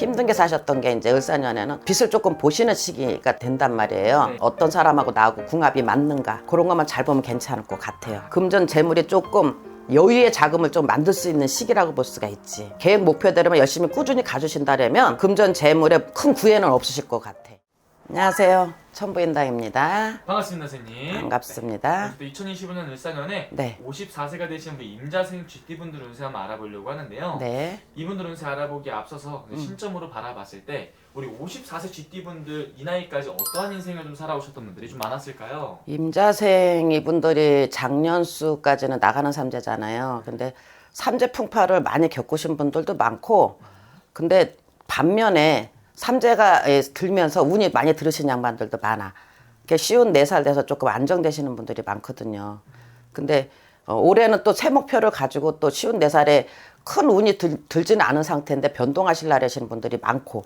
힘든 게 사셨던 게 이제 을사년에는 빛을 조금 보시는 시기가 된단 말이에요. 어떤 사람하고 나하고 궁합이 맞는가 그런 것만 잘 보면 괜찮을 것 같아요. 금전 재물이 조금 여유의 자금을 좀 만들 수 있는 시기라고 볼 수가 있지. 계획 목표대로만 열심히 꾸준히 가주신다면 금전 재물에 큰 구애는 없으실 것 같아. 안녕하세요. 천부인당입니다. 반갑습니다, 선생님. 반갑습니다. 네. 2025년 을사년에 네. 54세가 되신 우리 임자생 쥐띠분들 운세 한번 알아보려고 하는데요. 네. 이분들 운세 알아보기에 앞서서 신점으로 바라봤을 때 우리 54세 쥐띠분들 이 나이까지 어떠한 인생을 좀 살아오셨던 분들이 좀 많았을까요? 임자생 이분들이 작년수까지는 나가는 삼재잖아요. 근데 삼재 풍파를 많이 겪으신 분들도 많고, 근데 반면에 삼재가 들면서 운이 많이 들으신 양반들도 많아. 그러니까 쉬운 4살 돼서 조금 안정되시는 분들이 많거든요. 근데 올해는 또 새 목표를 가지고 또 쉬운 4살에 큰 운이 들지는 않은 상태인데 변동하시려 하시는 분들이 많고,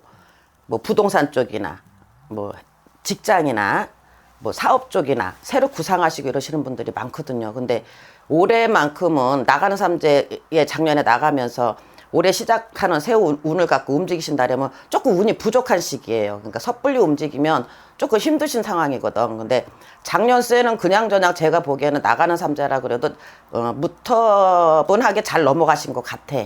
뭐 부동산 쪽이나 뭐 직장이나 뭐 사업 쪽이나 새로 구상하시고 이러시는 분들이 많거든요. 근데 올해만큼은 나가는 삼재에 작년에 나가면서 올해 시작하는 새 운을 갖고 움직이신다면 조금 운이 부족한 시기예요. 그러니까 섣불리 움직이면 조금 힘드신 상황이거든. 근데 작년새는 그냥저냥 제가 보기에는 나가는 삼재라 그래도 무터분하게 잘 넘어가신 것 같아.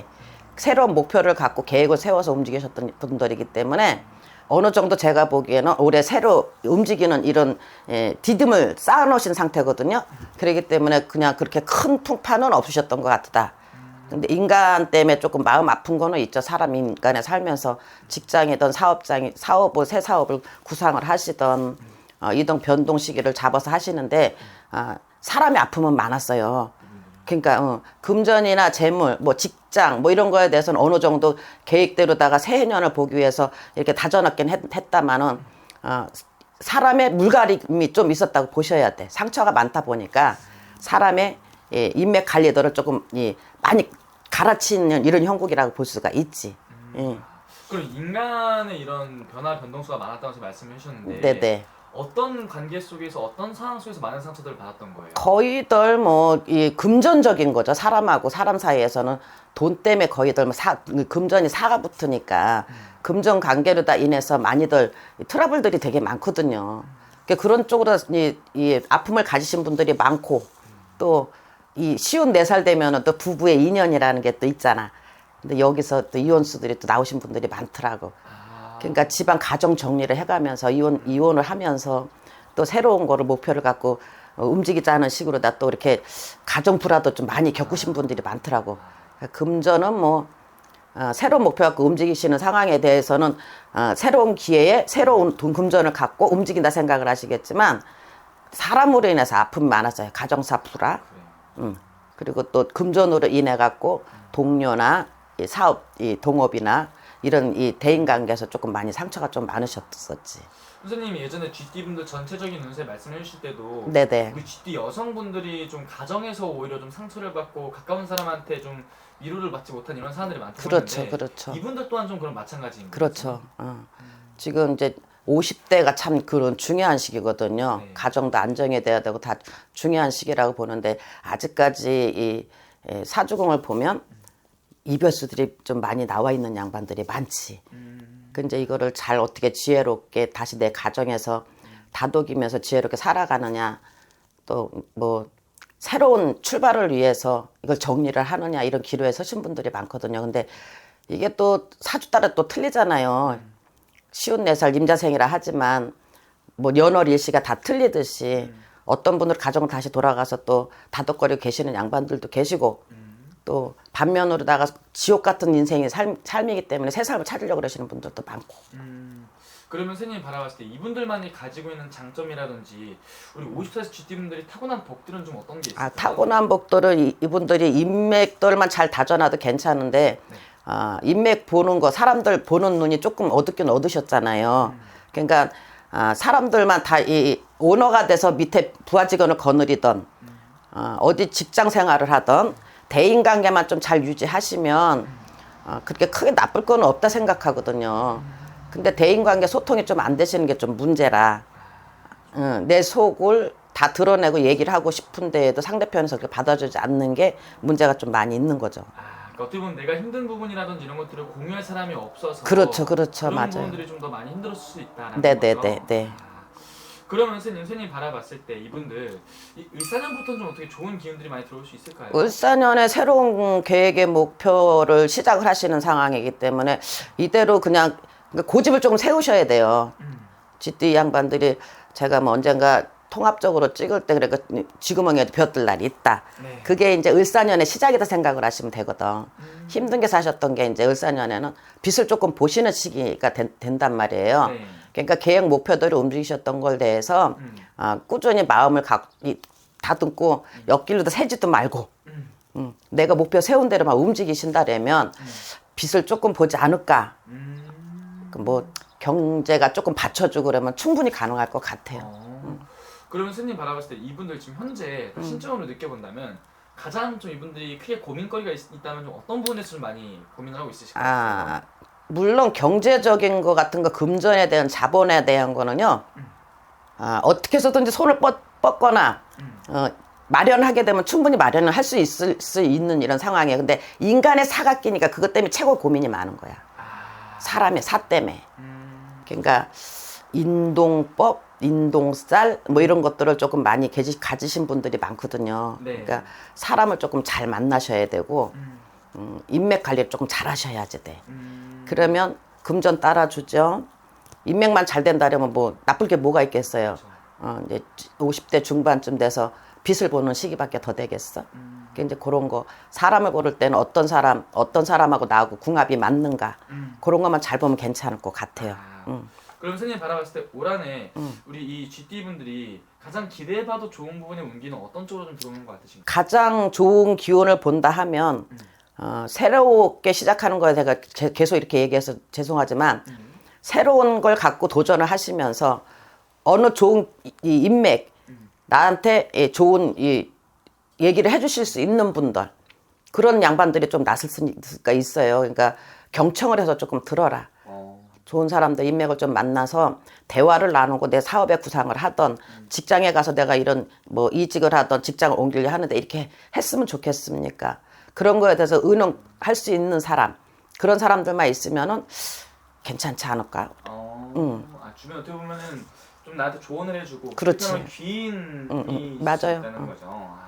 새로운 목표를 갖고 계획을 세워서 움직이셨던 분들이기 때문에 어느 정도 제가 보기에는 올해 새로 움직이는 이런 디딤을 쌓아놓으신 상태거든요. 그렇기 때문에 그냥 그렇게 큰 풍파는 없으셨던 것 같다. 근데 인간 때문에 조금 마음 아픈 거는 있죠. 사람 인간에 살면서 직장이든 사업을 새 사업을 구상을 하시던 이동 변동 시기를 잡아서 하시는데 사람의 아픔은 많았어요. 그러니까 금전이나 재물, 뭐 직장, 뭐 이런 거에 대해서는 어느 정도 계획대로다가 새해년을 보기 위해서 이렇게 다져놨긴 했다마는 사람의 물갈림이 좀 있었다고 보셔야 돼. 상처가 많다 보니까 사람의 인맥 관리도를 조금 많이 갈아치는 이런 형국이라고 볼 수가 있지. 그럼 인간의 이런 변화 변동수가 많았다고 말씀해 주셨는데 네네. 어떤 관계 속에서 어떤 상황 속에서 많은 상처들을 받았던 거예요? 거의들 이 금전적인 거죠. 사람하고 사람 사이에서는 돈 때문에 거의들 금전이 사가 붙으니까 금전 관계로 인해서 많이들 트러블들이 되게 많거든요. 그러니까 그런 쪽으로 이 아픔을 가지신 분들이 많고 또 이 쉬운 4살 되면은 또 부부의 인연이라는 게 또 있잖아. 근데 여기서 또 이혼수들이 또 나오신 분들이 많더라고. 그러니까 집안 가정 정리를 해가면서 이혼을 하면서 또 새로운 거를 목표를 갖고 움직이자는 식으로 다 또 이렇게 가정 불화도 좀 많이 겪으신 분들이 많더라고. 그러니까 금전은 뭐 새로운 목표 갖고 움직이시는 상황에 대해서는 새로운 기회에 새로운 돈 금전을 갖고 움직인다 생각을 하시겠지만 사람으로 인해서 아픔이 많았어요. 가정사 불화. 그리고 또 금전으로 인해 갖고 동료나 이 사업, 이 동업이나 이런 이 대인 관계에서 조금 많이 상처가 좀 많으셨었지. 선생님이 예전에 쥐띠분들 전체적인 운세 말씀해 주실 때도 네네. 우리 쥐띠 여성분들이 좀 가정에서 오히려 좀 상처를 받고 가까운 사람한테 좀 위로를 받지 못한 이런 사람들이 많다고 그렇죠, 하는데 그렇죠. 이분들 또한 좀 그런 마찬가지인 거죠? 그렇죠. 지금 이제 50대가 참 그런 중요한 시기거든요. 네. 가정도 안정이 돼야 되고 다 중요한 시기라고 보는데 아직까지 이 사주공을 보면 이별수들이 좀 많이 나와 있는 양반들이 많지. 근데 이거를 잘 어떻게 지혜롭게 다시 내 가정에서 다독이면서 지혜롭게 살아가느냐, 또 뭐 새로운 출발을 위해서 이걸 정리를 하느냐 이런 기로에 서신 분들이 많거든요. 근데 이게 또 사주 따라 또 틀리잖아요. 쉬운 4살 임자생이라 하지만 뭐 연월 일시가 다 틀리듯이 어떤 분들 가정을 다시 돌아가서 또 다독거리고 계시는 양반들도 계시고 또 반면으로다가 지옥 같은 인생이 삶이기 때문에 새 삶을 찾으려고 그러시는 분들도 많고. 그러면 선생님이 바라봤을 때 이분들만이 가지고 있는 장점이라든지 우리 54세 쥐띠분들이 타고난 복들은 좀 어떤 게 있을까요? 타고난 복들은 이분들이 인맥들만 잘 다져놔도 괜찮은데 네. 인맥 보는 거 사람들 보는 눈이 조금 어둡긴 얻으셨잖아요. 그러니까 사람들만 다 이 오너가 돼서 밑에 부하 직원을 거느리던 어디 직장 생활을 하던 대인관계만 좀 잘 유지하시면 그렇게 크게 나쁠 건 없다 생각하거든요. 근데 대인관계 소통이 좀 안 되시는 게 좀 문제라 내 속을 다 드러내고 얘기를 하고 싶은데도 상대편에서 그렇게 받아주지 않는 게 문제가 좀 많이 있는 거죠. 그러니까 어떻게 보면 내가 힘든 부분이라든지 이런 것들을 공유할 사람이 없어서 그렇죠, 그런 맞아요. 부분들이 좀 더 많이 힘들었을 수 있다는 네네네, 거죠. 네. 그러면 선생님 바라봤을 때 이분들 이 을사년부터는 좀 어떻게 좋은 기운들이 많이 들어올 수 있을까요? 을사년에 새로운 계획의 목표를 시작을 하시는 상황이기 때문에 이대로 그냥 고집을 조금 세우셔야 돼요. 쥐띠 양반들이 제가 뭐 언젠가 통합적으로 찍을 때 그래 지구멍에도 벼뜰 날이 있다. 네. 그게 이제 을사년의 시작이다 생각을 하시면 되거든. 힘든 게 사셨던 게 이제 을사년에는 빛을 조금 보시는 시기가 된단 말이에요. 네. 그러니까 계획 목표대로 움직이셨던 걸 대해서 꾸준히 마음을 다듬고 옆길로도 새지도 말고 내가 목표 세운 대로만 움직이신다라면 빛을 조금 보지 않을까. 뭐 경제가 조금 받쳐주고 그러면 충분히 가능할 것 같아요. 그러면 스님 바라봤을 때 이분들 지금 현재 신점으로 느껴본다면 가장 좀 이분들이 크게 고민거리가 있다면 좀 어떤 부분에서 좀 많이 고민을 하고 있으실 것 같아요? 물론 경제적인 거 같은 거 금전에 대한 자본에 대한 거는요. 어떻게 해서든지 손을 뻗거나 마련하게 되면 충분히 마련을 할 수 있을 수 있는 이런 상황이에요. 근데 인간의 사가 끼니까 그것 때문에 최고 고민이 많은 거야. 사람의 사 때문에. 그러니까 인동법, 인동살 뭐 이런 것들을 조금 많이 가지신 분들이 많거든요. 네. 그러니까 사람을 조금 잘 만나셔야 되고 인맥 관리를 조금 잘 하셔야지 돼. 그러면 금전 따라주죠. 인맥만 잘 된다면 뭐 나쁠 게 뭐가 있겠어요. 이제 50대 중반쯤 돼서 빛을 보는 시기밖에 더 되겠어. 그러니까 이제 그런 거 사람을 고를 때는 어떤 사람하고 나하고 궁합이 맞는가 그런 것만 잘 보면 괜찮을 것 같아요. 그럼 선생님 바라봤을 때 올 한해 우리 이 GT 분들이 가장 기대해봐도 좋은 부분의 운기는 어떤 쪽으로 좀 들어오는 것 같으신가요? 가장 좋은 기운을 본다 하면 새롭게 시작하는 거에 제가 계속 이렇게 얘기해서 죄송하지만 새로운 걸 갖고 도전을 하시면서 어느 좋은 이 인맥 나한테 좋은 이 얘기를 해주실 수 있는 분들 그런 양반들이 좀 나설 수가 있어요. 그러니까 경청을 해서 조금 들어라. 좋은 사람들 인맥을 좀 만나서 대화를 나누고 내 사업의 구상을 하던 직장에 가서 내가 이런 뭐 이직을 하던 직장을 옮기려 하는데 이렇게 했으면 좋겠습니까? 그런 거에 대해서 의논할 수 있는 사람 그런 사람들만 있으면은 괜찮지 않을까? 주변 어떻게 보면은 좀 나한테 조언을 해주고 그렇지. 귀인이 맞아요. 있다는 거죠.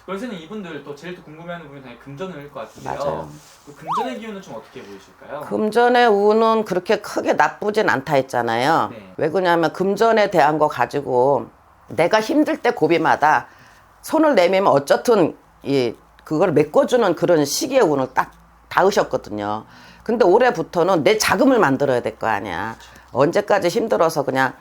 그래서 이분들 또 제일 또 궁금해하는 부분이 당연히 금전일 것 같은데요. 맞아요. 그 금전의 기운은 좀 어떻게 보이실까요? 금전의 운은 그렇게 크게 나쁘진 않다 했잖아요. 네. 왜 그러냐면 금전에 대한 거 가지고 내가 힘들 때 고비마다 손을 내밀면 어쨌든 그걸 메꿔주는 그런 시기의 운을 딱 닿으셨거든요. 근데 올해부터는 내 자금을 만들어야 될 거 아니야. 언제까지 힘들어서 그냥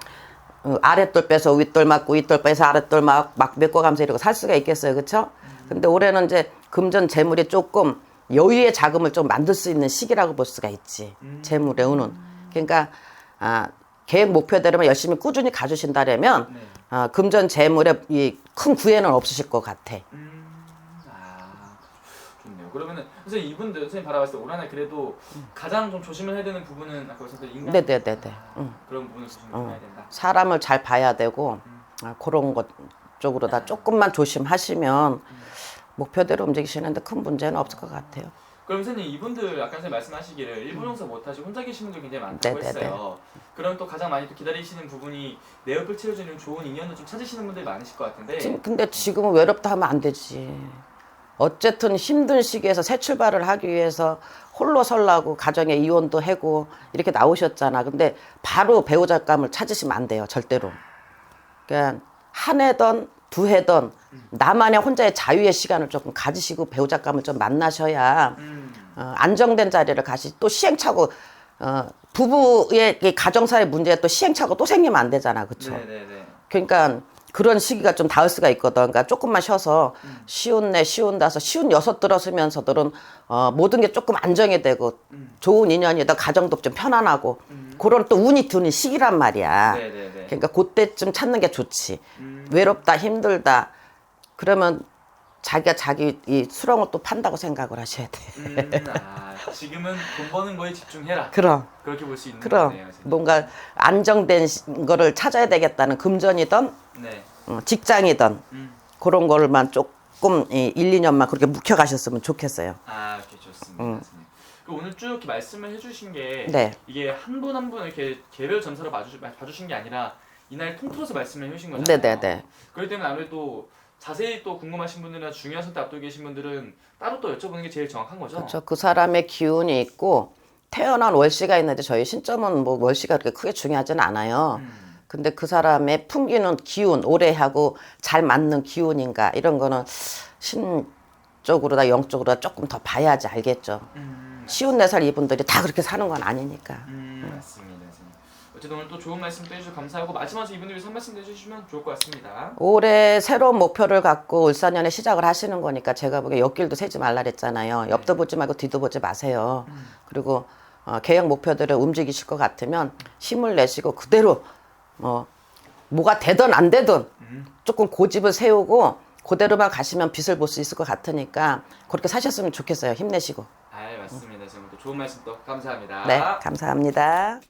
아랫돌 빼서 윗돌 맞고 윗돌 빼서 아랫돌 막 메꿔가면서 이러고 살 수가 있겠어요. 그쵸? 근데 올해는 이제 금전 재물이 조금 여유의 자금을 좀 만들 수 있는 시기라고 볼 수가 있지. 재물의 운은. 그러니까 계획 목표대로만 열심히 꾸준히 가주신다면 금전 재물에 큰 구애는 없으실 것 같아. 좋네요. 그러면은 선생님 이분들 선생님 바라봤을 때 올 한해 그래도 가장 좀 조심을 해야 되는 부분은 아까 말씀드린 인간. 네네네네. 그런 부분을 조심해야 된다. 사람을 잘 봐야 되고 그런 것 쪽으로 다 조금만 조심하시면 목표대로 움직이시는데 큰 문제는 없을 것 같아요. 그럼 선생님 이분들 아까 선생님 말씀하시기를 일본 용사 못하시고 혼자 계신 분들 굉장히 많다고 했어요. 그럼 또 가장 많이 또 기다리시는 부분이 내 옆을 채워주는 좋은 인연을 좀 찾으시는 분들이 많으실 것 같은데. 근데 지금은 외롭다 하면 안 되지. 어쨌든 힘든 시기에서 새 출발을 하기 위해서 홀로 설라고 가정에 이혼도 하고 이렇게 나오셨잖아. 근데 바로 배우자감을 찾으시면 안 돼요. 절대로. 그러니까 한 해든 두 해든 나만의 혼자의 자유의 시간을 조금 가지시고 배우자감을 좀 만나셔야 안정된 자리를 또 시행착오 부부의 가정사의 문제에 또 시행착오 또 생기면 안 되잖아. 그쵸? 네네네. 그러니까 그런 시기가 좀 닿을 수가 있거든. 그러니까 조금만 쉬어서 쉬운 내, 쉬운 다섯, 쉬운 여섯 들었으면서들은 모든 게 조금 안정이 되고 좋은 인연이다. 가정도 좀 편안하고 그런 또 운이 드는 시기란 말이야. 네네네. 그러니까 그때쯤 찾는 게 좋지. 외롭다, 힘들다. 그러면 자기가 자기 이 수렁을 또 판다고 생각을 하셔야 돼. 지금은 돈 버는 거에 집중해라. 그럼. 그렇게 볼 수 있는 그럼 거네요. 뭔가 안정된 거를 찾아야 되겠다는 금전이든 네. 직장이든 그런 거를만 조금 1, 2년만 그렇게 묵혀가셨으면 좋겠어요. 오케이, 좋습니다. 맞습니다. 선생님. 그 오늘 쭉 이렇게 말씀을 해주신 게 네. 이게 한 분 한 분 이렇게 개별 점사로 봐주신 게 아니라 이날 통틀어서 말씀을 해주신 거잖아요. 네네네. 그렇기 때문에 아무래도 자세히 또 궁금하신 분들이나 중요한 선택 앞두고 계신 분들은 따로 또 여쭤보는 게 제일 정확한 거죠. 그렇죠. 그 사람의 기운이 있고 태어난 월시가 있는데 저희 신점은 뭐 월시가 그렇게 크게 중요하지는 않아요. 근데 그 사람의 풍기는 기운, 오래 하고 잘 맞는 기운인가 이런 거는 신적으로나 영적으로 조금 더 봐야지 알겠죠. 쉬운 4살 이분들이 다 그렇게 사는 건 아니니까. 맞습니다. 선생님. 어쨌든 오늘 또 좋은 말씀 또 해주셔서 감사하고 마지막으로 이분들 위해서 한 말씀 해주시면 좋을 것 같습니다. 올해 새로운 목표를 갖고 울산연에 시작을 하시는 거니까 제가 보기에 옆길도 세지 말라 그랬잖아요. 옆도 보지 말고 뒤도 보지 마세요. 그리고 계획 목표들을 움직이실 것 같으면 힘을 내시고 그대로 뭐가 되든 안 되든 조금 고집을 세우고 그대로만 가시면 빛을 볼 수 있을 것 같으니까 그렇게 사셨으면 좋겠어요. 힘내시고. 맞습니다. 선생님 또 좋은 말씀 또 감사합니다. 네, 감사합니다.